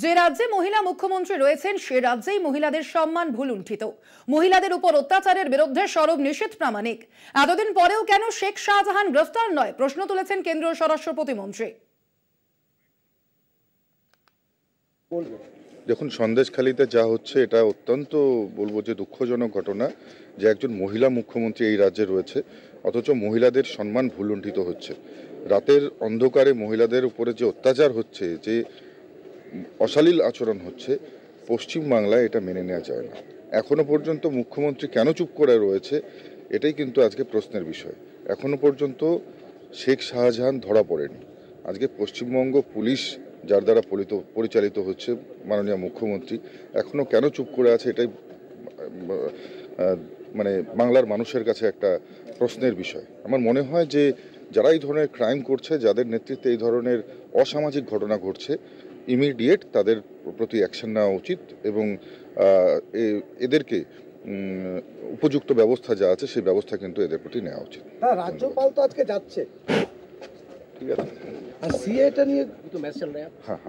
যে রাজ্যে মহিলা মুখ্যমন্ত্রী রয়েছেন সে রাজ্যেই মহিলাদের সম্মান ভুলুণ্ঠিত। মহিলাদের উপর অত্যাচারের বিরুদ্ধে সরব নিষেধ প্রামাণিক। এতদিন পরেও কেন শেখ শাহজাহান গ্রেফতার নয়, প্রশ্ন তুলেছেন কেন্দ্রীয় স্বরাষ্ট্র প্রতিমন্ত্রী। দেখুন, সন্দেশখালীতে যা হচ্ছে এটা অত্যন্ত বলবো যে দুঃখজনক ঘটনা, যে একজন মহিলা মুখ্যমন্ত্রী এই রাজ্যে রয়েছে অথচ মহিলাদের সম্মান ভুলুণ্ঠিত হচ্ছে। রাতের অন্ধকারে মহিলাদের উপরে যে অত্যাচার হচ্ছে, যে অশালীল আচরণ হচ্ছে, পশ্চিমবাংলায় এটা মেনে নেওয়া যায় না। এখনো পর্যন্ত মুখ্যমন্ত্রী কেন চুপ করে রয়েছে, এটাই কিন্তু আজকে প্রশ্নের বিষয়। এখনো পর্যন্ত শেখ শাহজাহান ধরা পড়েনি। আজকে পশ্চিমবঙ্গ পুলিশ যার দ্বারা পরিচালিত হচ্ছে মাননীয় মুখ্যমন্ত্রী এখনো কেন চুপ করে আছে, এটাই মানে বাংলার মানুষের কাছে একটা প্রশ্নের বিষয়। আমার মনে হয় যে যারা এই ধরনের ক্রাইম করছে, যাদের নেতৃত্বে এই ধরনের অসামাজিক ঘটনা ঘটছে, ইমিডিয়েট তাদের প্রতি অ্যাকশন নেওয়া উচিত এবং এদেরকে উপযুক্ত ব্যবস্থা যা আছে সেই ব্যবস্থা কিন্তু এদের প্রতি নেওয়া উচিত। রাজ্যপাল তো আজকে যাচ্ছে, ঠিক আছে। আর সিএটা নিয়ে হ্যাঁ।